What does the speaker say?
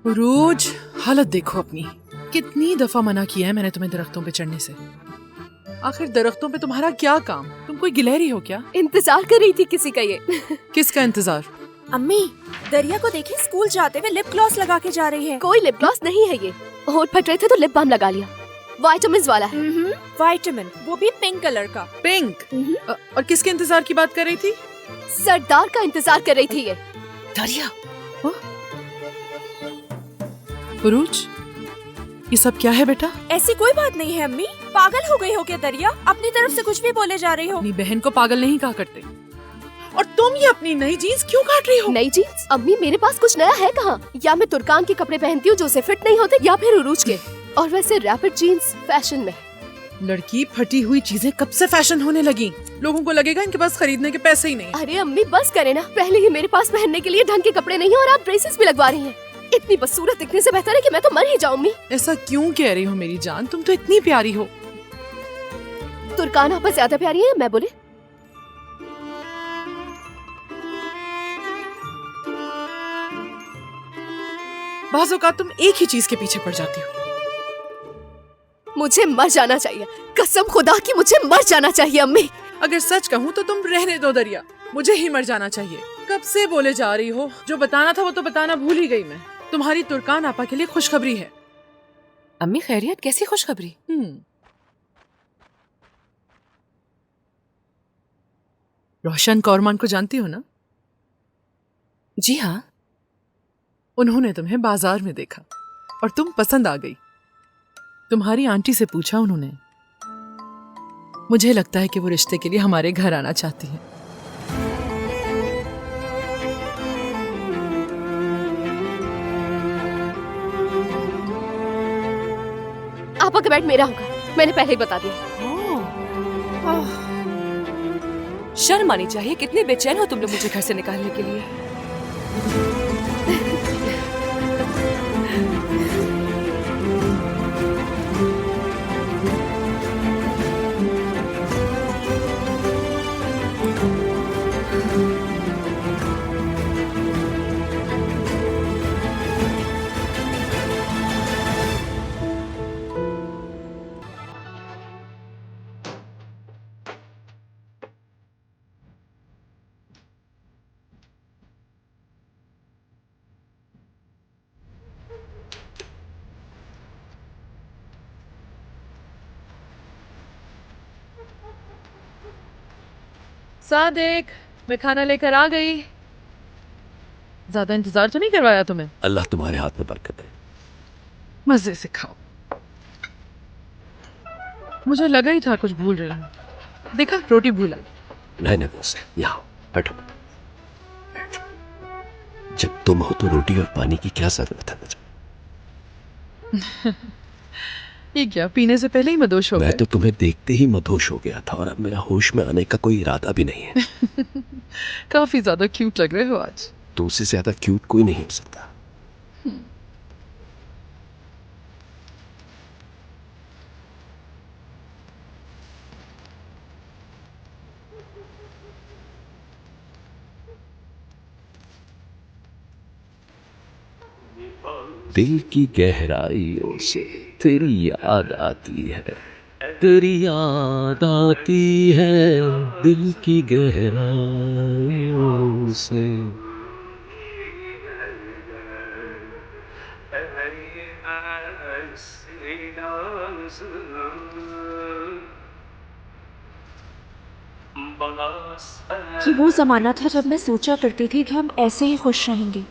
रोज हालत देखो अपनी। कितनी दफा मना किया है मैंने तुम्हें दरख्तों पे चढ़ने से। आखिर दरख्तों पे तुम्हारा क्या काम? तुम कोई गिलहरी हो क्या? इंतजार कर रही थी किसी का ये। किसका इंतजार? अम्मी, दरिया को देखिए स्कूल जाते हुए लिप ग्लॉस लगा के जा रही है। कोई लिप ग्लॉस नहीं है ये। होठ फट रहे थे तो लिप बाम लगा लिया। विटामिन्स वाला है। विटामिन, वो भी पिंक कलर का। पिंक? और किसके इंतजार की बात कर रही थी? सरदार का इंतजार कर रही थी ये। दरिया? उरूज, ये सब क्या है बेटा? ऐसी कोई बात नहीं है अम्मी। पागल हो गई हो क्या दरिया? अपनी तरफ से कुछ भी बोले जा रही हो। अपनी बहन को पागल नहीं कहा करते। और तुम ये अपनी नई जीन्स क्यों काट रही हो? नई जीन्स? अम्मी मेरे पास कुछ नया है कहाँ? या मैं तुर्कान के कपड़े पहनती हूँ जो उसे फिट नहीं होते, या फिर उरूज के। और वैसे रैपिड जीन्स फैशन में। लड़की, फटी हुई चीजें कब से फैशन होने लगी? लोगों को लगेगा इनके पास खरीदने के पैसे ही नहीं। अरे अम्मी बस करे ना। पहले ही मेरे पास पहनने के लिए ढंग के कपड़े नहीं है और आप ब्रेसेस भी लगवा रही हैं। इतनी बदसूरत दिखने से बेहतर है कि मैं तो मर ही जाऊं अम्मी। ऐसा क्यों कह रही हो मेरी जान? तुम तो इतनी प्यारी हो। तुर्कान आप ज्यादा प्यारी है, मैं बोले? बाज़ औक़ात तुम एक ही चीज के पीछे पड़ जाती हो। मुझे मर जाना चाहिए, कसम खुदा की मुझे मर जाना चाहिए अम्मी। अगर सच कहूँ तो तुम रहने दो दरिया, मुझे ही मर जाना चाहिए। कब से बोले जा रही हो, जो बताना था वो तो बताना भूल ही गई मैं। तुम्हारी तुर्कान आपा के लिए खुशखबरी है। अम्मी खैरियत? कैसी खुशखबरी? रोशन कौरमान को जानती हो ना? जी हाँ। उन्होंने तुम्हें बाजार में देखा और तुम पसंद आ गई। तुम्हारी आंटी से पूछा उन्होंने। मुझे लगता है कि वो रिश्ते के लिए हमारे घर आना चाहती हैं। आपा का बेड मेरा होगा, मैंने पहले ही बता दिया। शर्म आनी चाहिए। कितने बेचैन हो तुम लोग मुझे घर से निकालने के लिए। सादिक, मैं खाना लेकर आ गई। ज्यादा इंतजार तो नहीं करवाया तुम्हें? अल्लाह तुम्हारे हाथ में बरकत है। मजे से खाओ। मुझे लगा ही था कुछ भूल रही हूँ। देखा, रोटी भूला। नहीं बस, यहाँ बैठो। जब तुम हो तो रोटी और पानी की क्या जरूरत है? ये क्या, पीने से पहले ही मदोश हो गए? मैं तो तुम्हें देखते ही मदहोश हो गया था और अब मेरा होश में आने का कोई इरादा भी नहीं है। काफी ज्यादा क्यूट लग रहे हो आज। तुमसे ज्यादा क्यूट कोई नहीं हो सकता। दिल की गहराइयों से तेरी याद आती है, तेरी याद आती है दिल की गहराइयों से। कि वो जमाना था जब मैं सोचा करती थी कि हम ऐसे ही खुश रहेंगे।